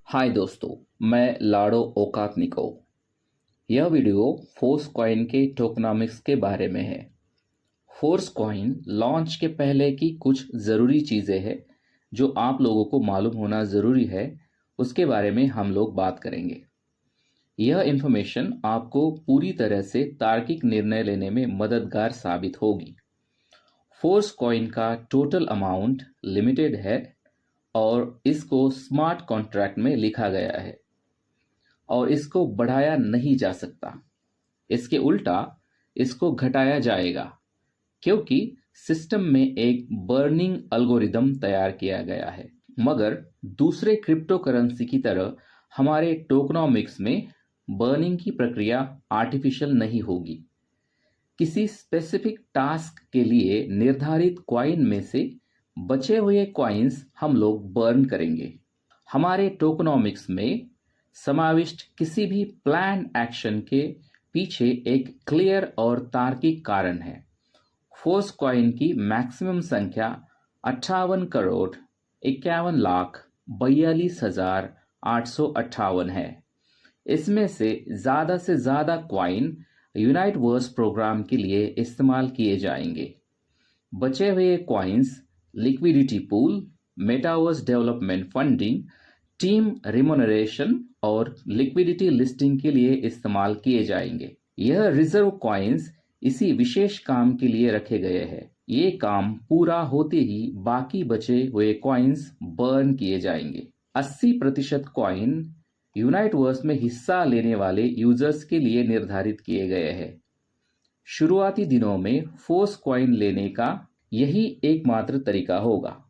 हाय दोस्तों, मैं लाडो ओकातनिको। यह वीडियो फोर्स कॉइन के टोकनॉमिक्स के बारे में है। फोर्स कॉइन लॉन्च के पहले की कुछ ज़रूरी चीज़ें हैं जो आप लोगों को मालूम होना ज़रूरी है, उसके बारे में हम लोग बात करेंगे। यह इन्फॉर्मेशन आपको पूरी तरह से तार्किक निर्णय लेने में मददगार साबित होगी। फोर्स कॉइन का टोटल अमाउंट लिमिटेड है और इसको स्मार्ट कॉन्ट्रैक्ट में लिखा गया है और इसको बढ़ाया नहीं जा सकता। इसके उल्टा इसको घटाया जाएगा क्योंकि सिस्टम में एक बर्निंग एल्गोरिदम तैयार किया गया है। मगर दूसरे क्रिप्टो करेंसी की तरह हमारे टोकनॉमिक्स में बर्निंग की प्रक्रिया आर्टिफिशियल नहीं होगी। किसी स्पेसिफिक टास्क के लिए निर्धारित कॉइन में से बचे हुए कॉइन्स हम लोग बर्न करेंगे। हमारे टोकनॉमिक्स में समाविष्ट किसी भी प्लान एक्शन के पीछे एक क्लियर और तार्किक कारण है। फोर्स कॉइन की मैक्सिमम संख्या 58,51,42,858 है। इसमें से ज़्यादा कॉइन यूनाइट वर्स प्रोग्राम के लिए इस्तेमाल किए जाएंगे। बचे हुए coins liquidity pool, metaverse development funding, team remuneration और लिक्विडिटी लिस्टिंग के लिए इस्तेमाल किए जाएंगे। यह रिजर्व कॉइन्स इसी विशेष काम के लिए रखे गए हैं। ये काम पूरा होते ही बाकी बचे हुए कॉइन्स बर्न किए जाएंगे। 80% कॉइन यूनाइटवर्स में हिस्सा लेने वाले यूजर्स के लिए निर्धारित किए गए हैं। शुरुआती दिनों में फोर्स कॉइन लेने का यही एकमात्र तरीका होगा।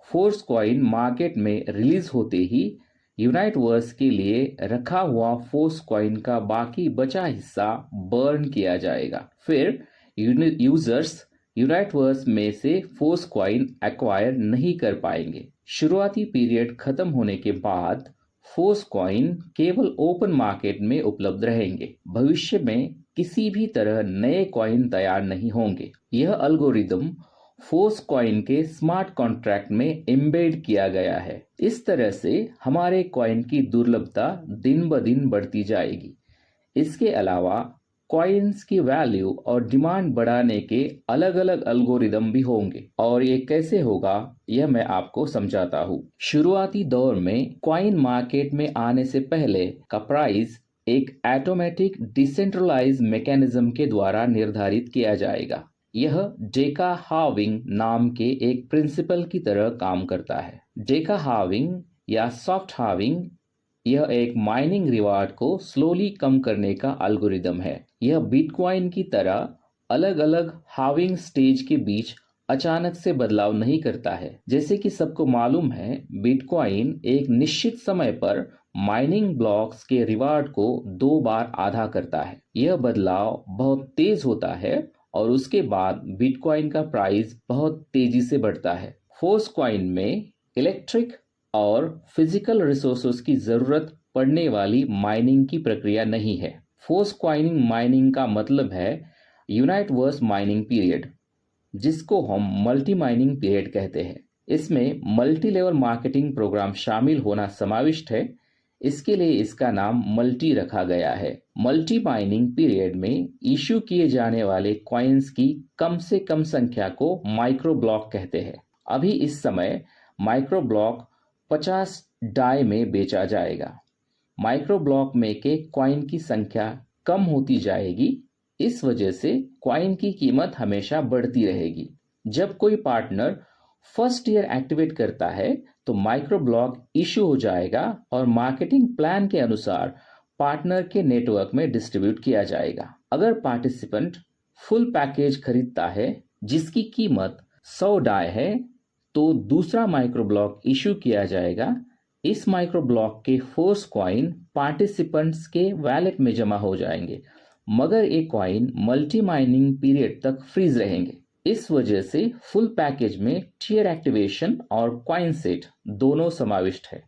फोर्स कॉइन मार्केट में रिलीज होते ही यूनाइटवर्स के लिए रखा हुआ फोर्स कॉइन का बाकी बचा हिस्सा बर्न किया जाएगा। फिर यूजर्स यूनाइटवर्स में से फोर्स कॉइन एक्वायर नहीं कर पाएंगे। शुरुआती पीरियड खत्म होने के बाद फोर्स कॉइन केवल ओपन मार्केट में उपलब्ध रहेंगे। भविष्य में किसी भी तरह नए कॉइन तैयार नहीं होंगे। यह एल्गोरिदम फोर्स कॉइन के स्मार्ट कॉन्ट्रैक्ट में एम्बेड किया गया है। इस तरह से हमारे कॉइन की दुर्लभता दिन ब दिन बढ़ती जाएगी। इसके अलावा कॉइन्स की वैल्यू और डिमांड बढ़ाने के अलग अलग एल्गोरिदम भी होंगे और ये कैसे होगा यह मैं आपको समझाता हूँ। शुरुआती दौर में कॉइन मार्केट में आने से पहले का प्राइस एक ऑटोमेटिक डिसेंट्रलाइज मैकेनिज्म के द्वारा निर्धारित किया जाएगा। यह डेका हार्विंग नाम के एक प्रिंसिपल की तरह काम करता है। डेका हार्विंग या सॉफ्ट हार्विंग यह एक माइनिंग रिवार्ड को स्लोली कम करने का एल्गोरिदम है। यह बिटकॉइन की तरह अलग अलग हार्विंग स्टेज के बीच अचानक से बदलाव नहीं करता है। जैसे कि सबको मालूम है, बिटकॉइन एक निश्चित समय पर माइनिंग ब्लॉक्स के रिवार्ड को 2 बार आधा करता है। यह बदलाव बहुत तेज होता है और उसके बाद बिटकॉइन का प्राइस बहुत तेजी से बढ़ता है। फोर्स कॉइन में इलेक्ट्रिक और फिजिकल रिसोर्सेज की जरूरत पड़ने वाली माइनिंग की प्रक्रिया नहीं है। फोर्स कॉइनिंग माइनिंग का मतलब है यूनाइटवर्स माइनिंग पीरियड, जिसको हम मल्टी माइनिंग पीरियड कहते हैं। इसमें मल्टी लेवल मार्केटिंग प्रोग्राम शामिल होना समाविष्ट है। इसके लिए इसका नाम मल्टी रखा गया है। मल्टी माइनिंग पीरियड में इश्यू किए जाने वाले कॉइन्स की कम से कम संख्या को माइक्रो ब्लॉक कहते हैं। अभी इस समय माइक्रो ब्लॉक 50 डाई में बेचा जाएगा। माइक्रो ब्लॉक में के कॉइन की संख्या कम होती जाएगी। इस वजह से कॉइन की कीमत हमेशा बढ़ती रहेगी। जब कोई पार्टनर फर्स्ट ईयर एक्टिवेट करता है तो माइक्रो ब्लॉक इशू हो जाएगा और मार्केटिंग प्लान के अनुसार पार्टनर के नेटवर्क में डिस्ट्रीब्यूट किया जाएगा। अगर पार्टिसिपेंट फुल पैकेज खरीदता है जिसकी कीमत 100 डाई है तो दूसरा माइक्रो ब्लॉक इशू किया जाएगा। इस माइक्रो ब्लॉक के फोर्स कॉइन पार्टिसिपेंट्स के वैलेट में जमा हो जाएंगे, मगर ये कॉइन मल्टी माइनिंग पीरियड तक फ्रीज रहेंगे। इस वजह से फुल पैकेज में टियर एक्टिवेशन और कॉइन सेट दोनों समाविष्ट है।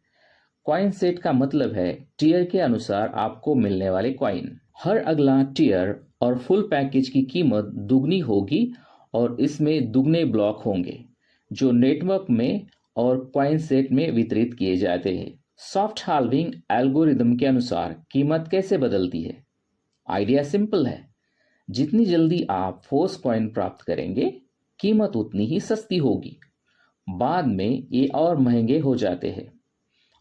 कॉइन सेट का मतलब है टियर के अनुसार आपको मिलने वाले कॉइन। हर अगला टियर और फुल पैकेज की कीमत दुगनी होगी और इसमें दुगने ब्लॉक होंगे जो नेटवर्क में और कॉइन सेट में वितरित किए जाते हैं। सॉफ्ट हाल्विंग एल्गोरिदम के अनुसार कीमत कैसे बदलती है? आइडिया सिंपल है। जितनी जल्दी आप फोर्स कॉइन प्राप्त करेंगे, कीमत उतनी ही सस्ती होगी। बाद में ये और महंगे हो जाते हैं।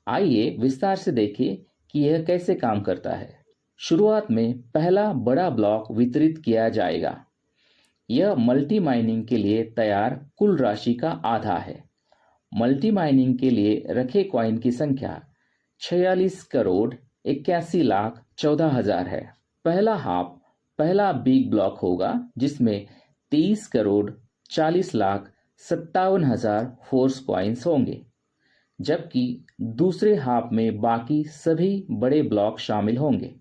आइए विस्तार से देखें कि यह कैसे काम करता है। शुरुआत में पहला बड़ा ब्लॉक वितरित किया जाएगा। यह मल्टी माइनिंग के लिए तैयार कुल राशि का आधा है। मल्टी माइनिंग के लिए रखे कॉइन की संख्या 46 करोड़ 81 लाख 14 हजार है। पहला हाफ पहला बिग ब्लॉक होगा, जिसमें 23 करोड़ 40 लाख 57 हजार फोर्स कॉइन्स होंगे, जबकि दूसरे हाफ में बाकी सभी बड़े ब्लॉक शामिल होंगे।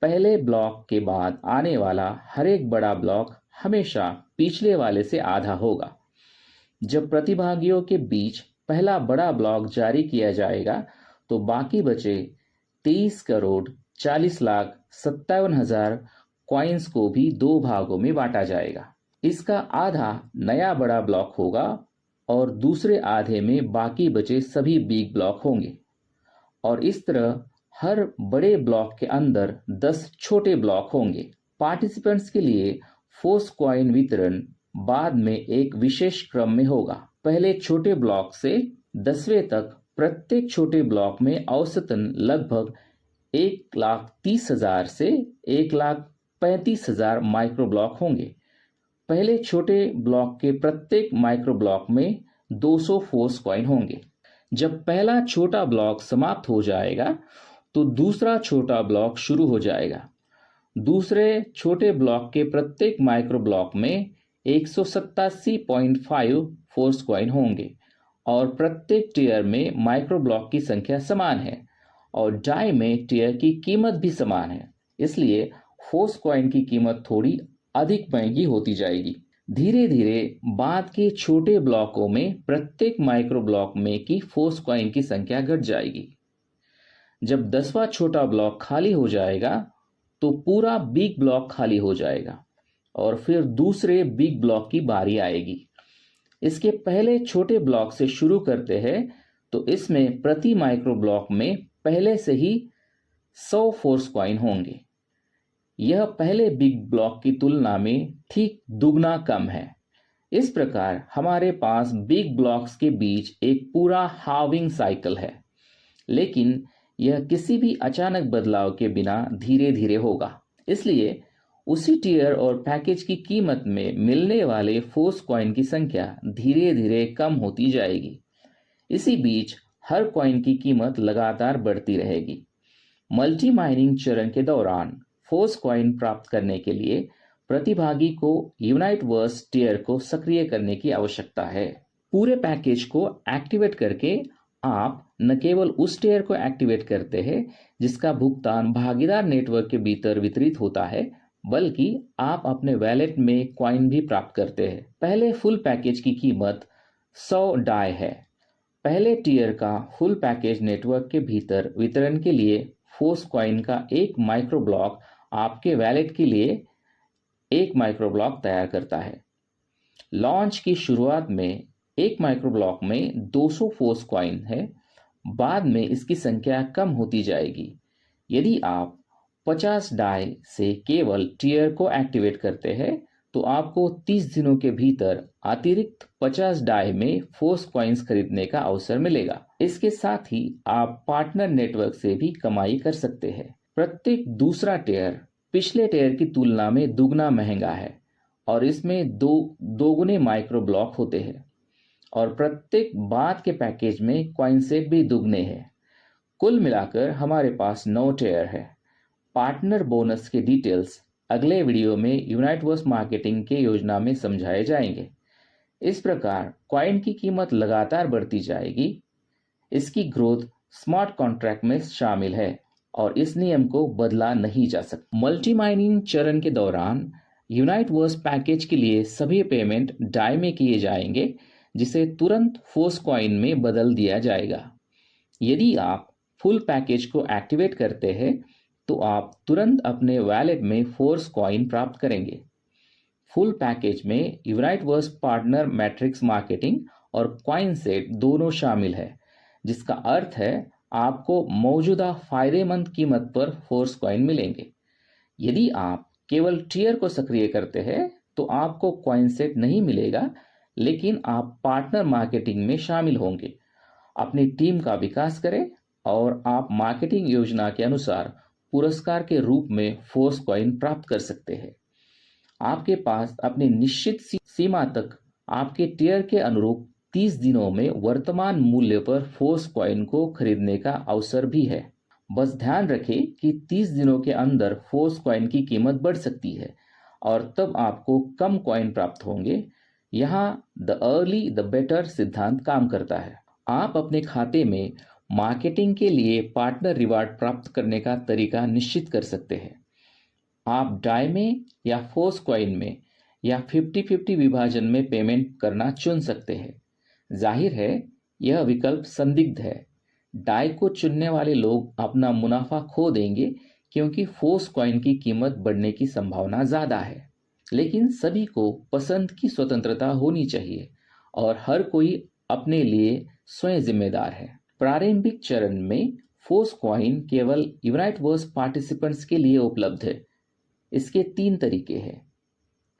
पहले ब्लॉक के बाद आने वाला हर एक बड़ा ब्लॉक हमेशा पिछले वाले से आधा होगा। जब प्रतिभागियों के बीच पहला बड़ा ब्लॉक जारी किया जाएगा, तो बाकी बचे 23 करोड़ 40 लाख 57 हजार कॉइन्स को भी दो भागों में बांटा जाएगा। इसका आधा नया बड़ा ब्लॉक होगा और दूसरे आधे में बाकी बचे सभी बिग ब्लॉक होंगे। और इस तरह हर बड़े ब्लॉक के अंदर 10 छोटे ब्लॉक होंगे। पार्टिसिपेंट्स के लिए फोर्स कॉइन वितरण बाद में एक विशेष क्रम में होगा। पहले छोटे ब्लॉक से 10वें तक प्रत्येक छोटे ब्लॉक में औसतन लगभग 1,30,000 से 1,35,000 माइक्रो ब्लॉक होंगे। पहले छोटे ब्लॉक के प्रत्येक माइक्रो ब्लॉक में 200 फोर्स कॉइन होंगे। जब पहला छोटा ब्लॉक समाप्त हो जाएगा, तो दूसरा छोटा ब्लॉक शुरू हो जाएगा। दूसरे छोटे ब्लॉक के प्रत्येक माइक्रो ब्लॉक में 187.5 फोर्स कॉइन होंगे और प्रत्येक टियर में माइक्रो ब्लॉक की संख्या समान है और डाई में टियर की कीमत भी समान है। इसलिए फोर्स कॉइन की कीमत थोड़ी अधिक महंगी होती जाएगी। धीरे धीरे बाद के छोटे ब्लॉकों में प्रत्येक माइक्रो ब्लॉक में की फोर्स कॉइन की संख्या घट जाएगी। जब 10वां छोटा ब्लॉक खाली हो जाएगा, तो पूरा बिग ब्लॉक खाली हो जाएगा और फिर दूसरे बिग ब्लॉक की बारी आएगी। इसके पहले छोटे ब्लॉक से शुरू करते हैं, तो इसमें प्रति माइक्रो ब्लॉक में पहले से ही 100 फोर्स कॉइन होंगे। यह पहले बिग ब्लॉक की तुलना में ठीक दुगना कम है। इस प्रकार हमारे पास बिग ब्लॉक्स के बीच एक पूरा हार्विंग साइकिल है, लेकिन यह किसी भी अचानक बदलाव के बिना धीरे धीरे होगा। इसलिए उसी टियर और पैकेज की कीमत में मिलने वाले फोर्स कॉइन की संख्या धीरे धीरे कम होती जाएगी। इसी बीच हर कॉइन की कीमत लगातार बढ़ती रहेगी। मल्टी माइनिंग चरण के दौरान फोर्स कॉइन प्राप्त करने के लिए प्रतिभागी को यूनाइट वर्स टियर को सक्रिय करने की आवश्यकता है। पूरे पैकेज को एक्टिवेट करके आप न केवल उस टियर को एक्टिवेट करते हैं जिसका भुगतान भागीदार नेटवर्क के भीतर वितरित होता है, बल्कि आप अपने वैलेट में कॉइन भी प्राप्त करते हैं। पहले फुल पैकेज की कीमत 100 डाई है। पहले टियर का फुल पैकेज नेटवर्क के भीतर वितरण के लिए फोर्स कॉइन का एक माइक्रो ब्लॉक आपके वैलेट के लिए एक माइक्रो ब्लॉक तैयार करता है। लॉन्च की शुरुआत में एक माइक्रो ब्लॉक में 200 फोर्स कॉइन है। बाद में इसकी संख्या कम होती जाएगी। यदि आप 50 डाई से केवल टियर को एक्टिवेट करते हैं, तो आपको 30 दिनों के भीतर अतिरिक्त 50 डाई में फोर्स कॉइन्स खरीदने का अवसर मिलेगा। इसके साथ ही आप पार्टनर नेटवर्क से भी कमाई कर सकते हैं। प्रत्येक दूसरा टियर पिछले टियर की तुलना में दुगना महंगा है और इसमें दोगुने माइक्रो ब्लॉक होते हैं और प्रत्येक बाद के पैकेज में कॉइन से भी दुगने हैं। कुल मिलाकर हमारे पास 9 टियर है। पार्टनर बोनस के डिटेल्स अगले वीडियो में यूनाइटवर्स मार्केटिंग के योजना में समझाए जाएंगे। इस प्रकार कॉइन की कीमत लगातार बढ़ती जाएगी। इसकी ग्रोथ स्मार्ट कॉन्ट्रैक्ट में शामिल है और इस नियम को बदला नहीं जा सकता। मल्टी माइनिंग चरण के दौरान यूनाइटवर्स पैकेज के लिए सभी पेमेंट डाई में किए जाएंगे, जिसे तुरंत फोर्स कॉइन में बदल दिया जाएगा। यदि आप फुल पैकेज को एक्टिवेट करते हैं, तो आप तुरंत अपने वैलेट में फोर्स कॉइन प्राप्त करेंगे। फुल पैकेज में यूनाइटवर्स पार्टनर मैट्रिक्स मार्केटिंग और कॉइन सेट दोनों शामिल है, जिसका अर्थ है आपको मौजूदा फायदेमंद कीमत पर फोर्स कॉइन मिलेंगे। यदि आप केवल टियर को सक्रिय करते हैं तो आपको कॉइन सेट नहीं मिलेगा, लेकिन आप पार्टनर मार्केटिंग में शामिल होंगे। अपनी टीम का विकास करें और आप मार्केटिंग योजना के अनुसार पुरस्कार के रूप में फोर्स कॉइन प्राप्त कर सकते हैं। आपके पास अपनी निश्चित सीमा तक आपके टियर के अनुरूप 30 दिनों में वर्तमान मूल्य पर फोर्स कॉइन को खरीदने का अवसर भी है। बस ध्यान रखें कि 30 दिनों के अंदर फोर्स कॉइन की कीमत बढ़ सकती है और तब आपको कम कॉइन प्राप्त होंगे। यहाँ द अर्ली द बेटर सिद्धांत काम करता है। आप अपने खाते में मार्केटिंग के लिए पार्टनर रिवार्ड प्राप्त करने का तरीका निश्चित कर सकते हैं। आप डाई में या फोर्स कॉइन में या 50-50 विभाजन में पेमेंट करना चुन सकते हैं। जाहिर है यह विकल्प संदिग्ध है। डाई को चुनने वाले लोग अपना मुनाफा खो देंगे क्योंकि फोर्स कॉइन की कीमत बढ़ने की संभावना ज़्यादा है। लेकिन सभी को पसंद की स्वतंत्रता होनी चाहिए और हर कोई अपने लिए स्वयं जिम्मेदार है। प्रारंभिक चरण में फोर्स कॉइन केवल यूनाइटवर्स पार्टिसिपेंट्स के लिए उपलब्ध है। इसके 3 तरीके हैं।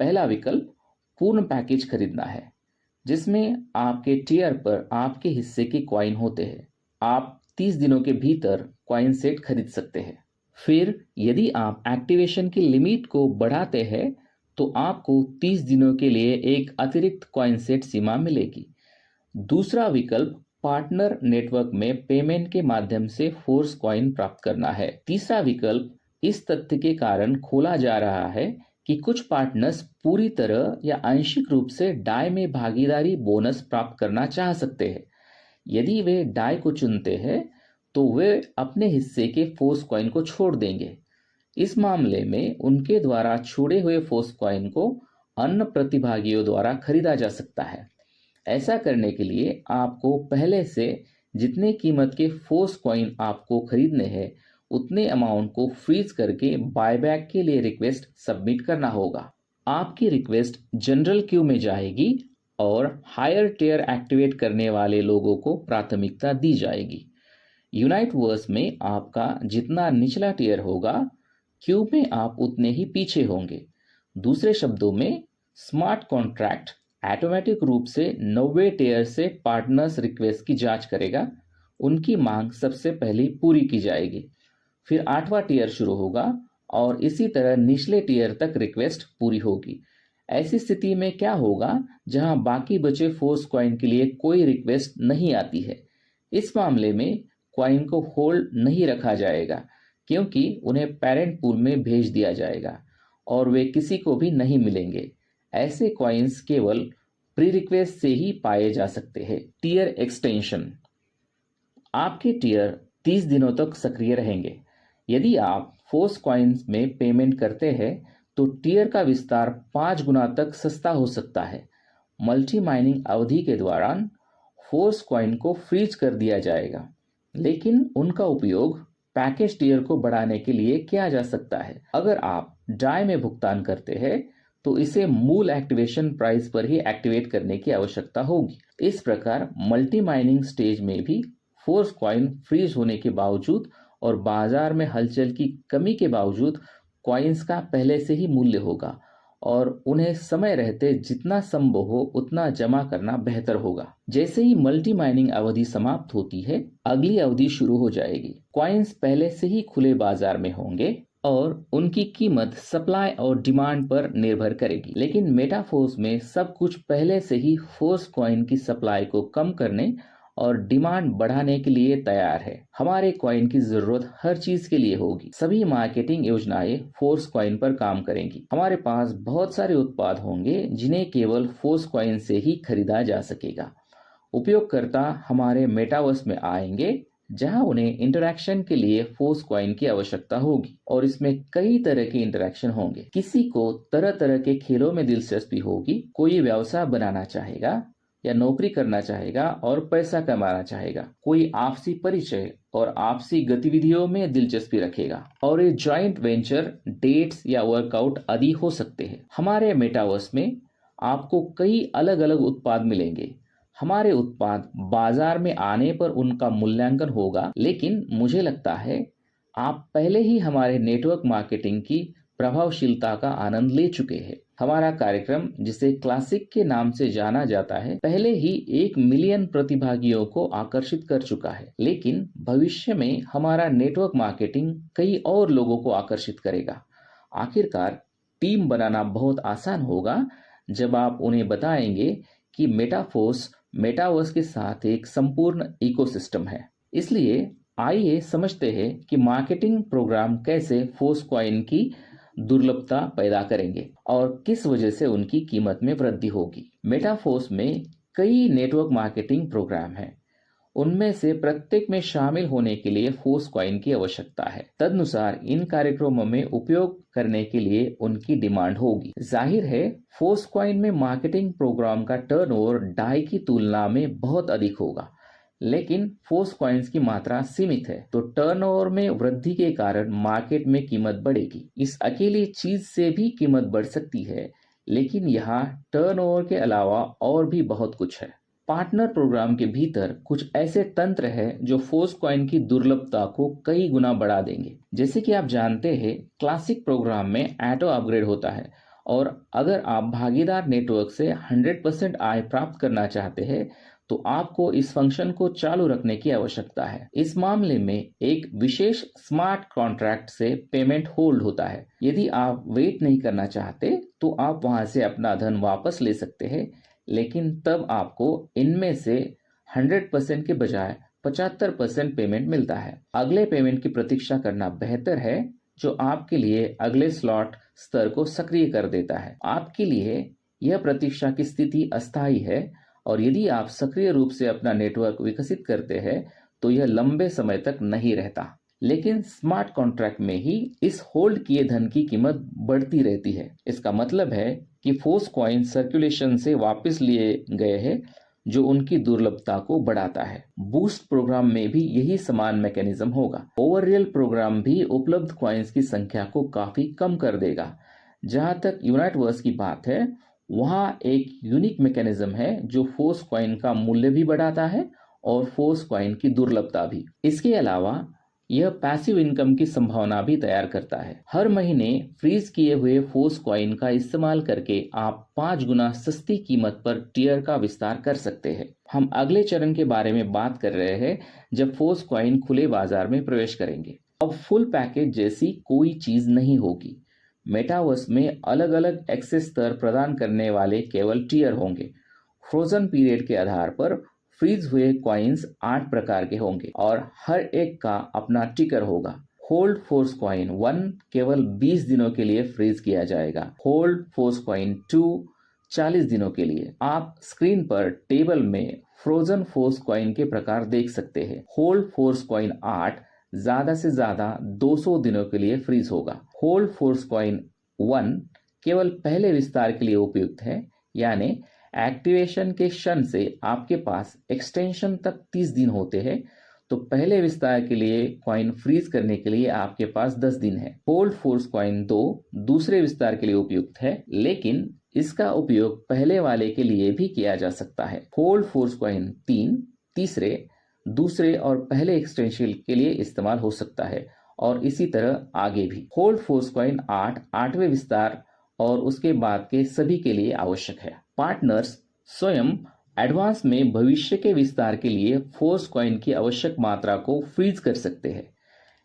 पहला विकल्प पूर्ण पैकेज खरीदना है, जिसमें आपके टियर पर आपके हिस्से के कॉइन होते हैं। आप 30 दिनों के भीतर कॉइन सेट खरीद सकते हैं। फिर यदि आप एक्टिवेशन की लिमिट को बढ़ाते हैं तो आपको 30 दिनों के लिए एक अतिरिक्त कॉइन सेट सीमा मिलेगी। दूसरा विकल्प पार्टनर नेटवर्क में पेमेंट के माध्यम से फोर्स कॉइन प्राप्त करना है। तीसरा विकल्प इस तथ्य के कारण खोला जा रहा है कि कुछ पार्टनर्स पूरी तरह या आंशिक रूप से डाई में भागीदारी बोनस प्राप्त करना चाह सकते हैं। यदि वे डाई को चुनते हैं तो वे अपने हिस्से के फोर्स कॉइन को छोड़ देंगे। इस मामले में उनके द्वारा छोड़े हुए फोर्स कॉइन को अन्य प्रतिभागियों द्वारा खरीदा जा सकता है। ऐसा करने के लिए आपको पहले से जितने कीमत के फोर्स कॉइन आपको खरीदने हैं उतने अमाउंट को फ्रीज करके बायबैक के लिए रिक्वेस्ट सबमिट करना होगा। आपकी रिक्वेस्ट जनरल क्यू में जाएगी और हायर टियर एक्टिवेट करने वाले लोगों को प्राथमिकता दी जाएगी। यूनाइटवर्स में आपका जितना निचला टियर होगा, क्यू में आप उतने ही पीछे होंगे। दूसरे शब्दों में, स्मार्ट कॉन्ट्रैक्ट ऑटोमेटिक रूप से 90 टियर से पार्टनर्स रिक्वेस्ट की जांच करेगा। उनकी मांग सबसे पहले पूरी की जाएगी। फिर 8वां टियर शुरू होगा और इसी तरह निचले टियर तक रिक्वेस्ट पूरी होगी। ऐसी स्थिति में क्या होगा जहां बाकी बचे फोर्स कॉइन के लिए कोई रिक्वेस्ट नहीं आती है? इस मामले में कॉइन को होल्ड नहीं रखा जाएगा क्योंकि उन्हें पेरेंट पूल में भेज दिया जाएगा और वे किसी को भी नहीं मिलेंगे। ऐसे कॉइन्स केवल प्री रिक्वेस्ट से ही पाए जा सकते हैं। Tier extension. आपके टियर 30 दिनों तक सक्रिय रहेंगे। यदि आप फोर्स कॉइन्स में पेमेंट करते हैं तो टियर का विस्तार 5 गुना तक सस्ता हो सकता है। मल्टी माइनिंग अवधि के दौरान फोर्स कॉइन को फ्रीज कर दिया जाएगा, लेकिन उनका उपयोग पैकेज टियर को बढ़ाने के लिए किया जा सकता है। अगर आप डाई में भुगतान करते हैं तो इसे मूल एक्टिवेशन प्राइस पर ही एक्टिवेट करने की आवश्यकता होगी। इस प्रकार मल्टी माइनिंग स्टेज में भी फोर्स कॉइन फ्रीज होने के बावजूद और बाजार में हलचल की कमी के बावजूद कॉइन्स का पहले से ही मूल्य होगा और उन्हें समय रहते जितना संभव हो उतना जमा करना बेहतर होगा। जैसे ही मल्टी माइनिंग अवधि समाप्त होती है, अगली अवधि शुरू हो जाएगी। कॉइन्स पहले से ही खुले बाजार में होंगे और उनकी कीमत सप्लाई और डिमांड पर निर्भर करेगी। लेकिन मेटाफोर्स में सब कुछ पहले से ही फोर्स कॉइन की सप्लाई को कम करने और डिमांड बढ़ाने के लिए तैयार है। हमारे कॉइन की जरूरत हर चीज के लिए होगी। सभी मार्केटिंग योजनाएं फोर्स कॉइन पर काम करेंगी। हमारे पास बहुत सारे उत्पाद होंगे जिन्हें केवल फोर्स कॉइन से ही खरीदा जा सकेगा। उपयोगकर्ता हमारे मेटावर्स में आएंगे जहां उन्हें इंटरैक्शन के लिए फोर्स कॉइन की आवश्यकता होगी और इसमें कई तरह के इंटरैक्शन होंगे। किसी को तरह तरह के खेलों में दिलचस्पी होगी, कोई व्यवसाय बनाना चाहेगा या नौकरी करना चाहेगा और पैसा कमाना चाहेगा, कोई आपसी परिचय और आपसी गतिविधियों में दिलचस्पी रखेगा और ये जॉइंट वेंचर, डेट्स या वर्कआउट आदि हो सकते हैं। हमारे मेटावर्स में आपको कई अलग अलग उत्पाद मिलेंगे। हमारे उत्पाद बाजार में आने पर उनका मूल्यांकन होगा, लेकिन मुझे लगता है आप पहले ही हमारे नेटवर्क मार्केटिंग की प्रभावशीलता का आनंद ले चुके हैं। हमारा कार्यक्रम, जिसे क्लासिक के नाम से जाना जाता है, पहले ही 1 मिलियन प्रतिभागियों को आकर्षित कर चुका है, लेकिन भविष्य में हमारा नेटवर्क मार्केटिंग कई और लोगों को आकर्षित करेगा। आखिरकार टीम बनाना बहुत आसान होगा जब आप उन्हें बताएंगे कि मेटाफोर्स मेटावर्स के साथ एक संपूर्ण इकोसिस्टम है। इसलिए आइए समझते हैं कि मार्केटिंग प्रोग्राम कैसे फोर्स कॉइन की दुर्लभता पैदा करेंगे और किस वजह से उनकी कीमत में वृद्धि होगी। मेटाफोर्स में कई नेटवर्क मार्केटिंग प्रोग्राम हैं। उनमें से प्रत्येक में शामिल होने के लिए फोर्स कॉइन की आवश्यकता है। तदनुसार इन कार्यक्रमों में उपयोग करने के लिए उनकी डिमांड होगी। जाहिर है, फोर्स कॉइन में मार्केटिंग प्रोग्राम का टर्नओवर डाई की तुलना में बहुत अधिक होगा, लेकिन फोर्स कॉइन्स की मात्रा सीमित है, तो टर्नओवर में वृद्धि के कारण मार्केट में कीमत बढ़ेगी। इस अकेली चीज से भी कीमत बढ़ सकती है, लेकिन यहाँ टर्नओवर के अलावा और भी बहुत कुछ है। पार्टनर प्रोग्राम के भीतर कुछ ऐसे तंत्र हैं जो फोर्स कॉइन की दुर्लभता को कई गुना बढ़ा देंगे। जैसे कि आप जानते हैं, क्लासिक प्रोग्राम में ऑटो अपग्रेड होता है, और अगर आप भागीदार नेटवर्क से 100% आय प्राप्त करना चाहते हैं तो आपको इस फंक्शन को चालू रखने की आवश्यकता है। इस मामले में एक विशेष स्मार्ट कॉन्ट्रैक्ट से पेमेंट होल्ड होता है। यदि आप वेट नहीं करना चाहते तो आप वहां से अपना धन वापस ले सकते हैं, लेकिन तब आपको इनमें से 100% के बजाय 75% पेमेंट मिलता है। अगले पेमेंट की प्रतीक्षा करना बेहतर है, जो आपके लिए अगले स्लॉट स्तर को सक्रिय कर देता है। आपके लिए यह प्रतीक्षा की स्थिति अस्थायी है, और यदि आप सक्रिय रूप से अपना नेटवर्क विकसित करते हैं तो यह लंबे समय तक नहीं रहता। लेकिन स्मार्ट कॉन्ट्रैक्ट में ही इस होल्ड किए धन की कीमत बढ़ती रहती है। इसका मतलब है कि फोर्स कॉइन सर्कुलेशन से वापस लिए गए हैं, जो उनकी दुर्लभता को बढ़ाता है। बूस्ट प्रोग्राम में भी यही समान मैकेनिज्म होगा। ओवररियल प्रोग्राम भी उपलब्ध कॉइन्स की संख्या को काफी कम कर देगा। जहां तक यूनाइटवर्स की बात है, वहां एक यूनिक मैकेनिज्म है जो फोर्स कॉइन का मूल्य भी बढ़ाता है और फोर्स कॉइन की दुर्लभता भी। इसके अलावा यह पैसिव इनकम की संभावना भी तैयार करता है। हर महीने फ्रीज किए हुए फोर्स कॉइन का इस्तेमाल करके आप 5 गुना सस्ती कीमत पर टियर का विस्तार कर सकते हैं। हम अगले चरण के बारे में बात कर रहे हैं, जब फोर्स कॉइन खुले बाजार में प्रवेश करेंगे। अब फुल पैकेज जैसी कोई चीज नहीं होगी। मेटावर्स में अलग अलग एक्सेस स्तर प्रदान करने वाले केवल टियर होंगे। फ्रोजन पीरियड के आधार पर फ्रीज हुए कॉइन्स 8 प्रकार के होंगे और हर एक का अपना टिकर होगा। होल्ड फोर्स कॉइन 1 केवल 20 दिनों के लिए फ्रीज किया जाएगा। होल्ड फोर्स कॉइन 2 40 दिनों के लिए। आप स्क्रीन पर टेबल में फ्रोजन फोर्स कॉइन के प्रकार देख सकते हैं। होल्ड फोर्स कॉइन 8 ज्यादा से ज्यादा 200 दिनों के लिए फ्रीज होगा। होल्ड फोर्स कॉइन 1 केवल पहले विस्तार के लिए उपयुक्त है, यानी एक्टिवेशन के क्षण से आपके पास एक्सटेंशन तक 30 दिन होते हैं, तो पहले विस्तार के लिए कॉइन फ्रीज करने के लिए आपके पास 10 दिन है। होल्ड फोर्स कॉइन 2 दूसरे विस्तार के लिए उपयुक्त है, लेकिन इसका उपयोग पहले वाले के लिए भी किया जा सकता है। होल्ड फोर्स कॉइन 3 तीसरे, दूसरे और पहले एक्सटेंशन के लिए इस्तेमाल हो सकता है, और इसी तरह आगे भी। होल्ड फोर्स कॉइन 8 8वें विस्तार और उसके बाद के सभी के लिए आवश्यक है। पार्टनर्स स्वयं एडवांस में भविष्य के विस्तार के लिए फोर्स कॉइन की आवश्यक मात्रा को फ्रीज कर सकते हैं।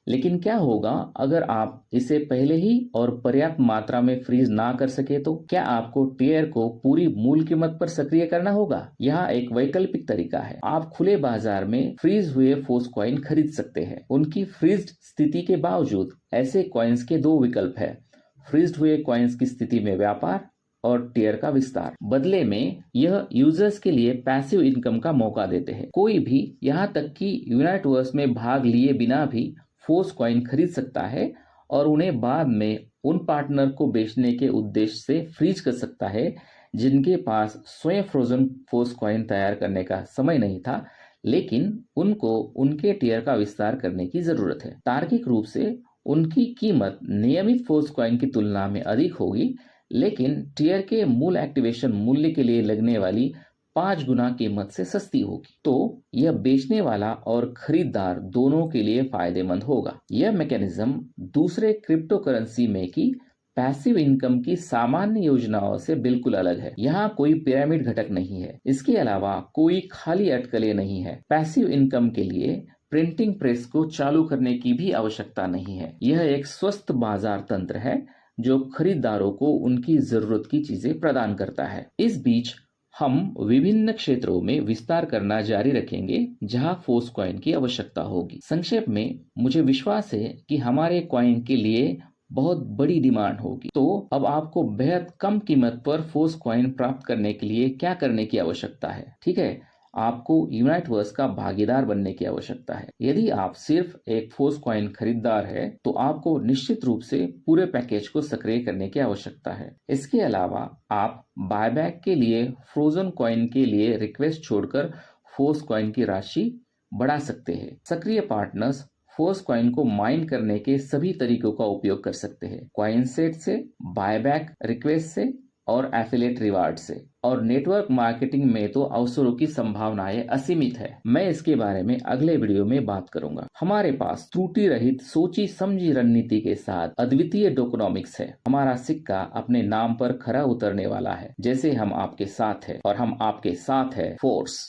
लेकिन क्या होगा अगर आप इसे पहले ही और पर्याप्त मात्रा में फ्रीज ना कर सके? तो क्या आपको टियर को पूरी मूल कीमत पर सक्रिय करना होगा? यहाँ एक वैकल्पिक तरीका है। आप खुले बाजार में फ्रीज हुए फोर्स कॉइन खरीद सकते हैं। उनकी फ्रीज्ड स्थिति के बावजूद ऐसे कॉइन्स के 2 विकल्प है: फ्रीज्ड हुए कॉइन्स की स्थिति में व्यापार और टियर का विस्तार। बदले में यह यूजर्स के लिए पैसिव इनकम का मौका देते हैं। कोई भी, यहाँ तक कि यूनाइटवर्स में भाग लिए बिना भी फोर्स कॉइन खरीद सकता है और उन्हें बाद में उन पार्टनर को बेचने के उद्देश्य से फ्रीज कर सकता है जिनके पास स्वयं फ्रोजन फोर्स कॉइन तैयार करने का समय नहीं था, लेकिन उनको उनके टियर का विस्तार करने की जरूरत है। तार्किक रूप से उनकी कीमत नियमित फोर्स कॉइन की तुलना में अधिक होगी, लेकिन टियर के मूल एक्टिवेशन मूल्य के लिए लगने वाली 5 गुना कीमत से सस्ती होगी। तो यह बेचने वाला और खरीदार दोनों के लिए फायदेमंद होगा। यह मैकेनिज्म दूसरे क्रिप्टो करेंसी में की पैसिव इनकम की सामान्य योजनाओं से बिल्कुल अलग है। यहाँ कोई पिरामिड घटक नहीं है। इसके अलावा कोई खाली अटकलें नहीं है। पैसिव इनकम के लिए प्रिंटिंग प्रेस को चालू करने की भी आवश्यकता नहीं है। यह एक स्वस्थ बाजार तंत्र है जो खरीदारों को उनकी जरूरत की चीजें प्रदान करता है। इस बीच हम विभिन्न क्षेत्रों में विस्तार करना जारी रखेंगे जहां फोर्स कॉइन की आवश्यकता होगी। संक्षेप में, मुझे विश्वास है कि हमारे कॉइन के लिए बहुत बड़ी डिमांड होगी। तो अब आपको बेहद कम कीमत पर फोर्स कॉइन प्राप्त करने के लिए क्या करने की आवश्यकता है? ठीक है, आपको यूनाइटवर्स का भागीदार बनने की आवश्यकता है। यदि आप सिर्फ एक फोर्स कॉइन खरीदार है तो आपको निश्चित रूप से पूरे पैकेज को सक्रिय करने की आवश्यकता है। इसके अलावा आप बायबैक के लिए फ्रोजन कॉइन के लिए रिक्वेस्ट छोड़कर फोर्स कॉइन की राशि बढ़ा सकते हैं। सक्रिय पार्टनर्स फोर्स कॉइन को माइन करने के सभी तरीकों का उपयोग कर सकते हैं, कॉइन सेट से, बायबैक रिक्वेस्ट से और एफिलिएट रिवार्ड से। और नेटवर्क मार्केटिंग में तो अवसरों की संभावनाएं असीमित है। मैं इसके बारे में अगले वीडियो में बात करूंगा। हमारे पास त्रुटि रहित सोची समझी रणनीति के साथ अद्वितीय टोकनॉमिक्स है। हमारा सिक्का अपने नाम पर खरा उतरने वाला है। जैसे हम आपके साथ है और हम आपके साथ है फोर्स।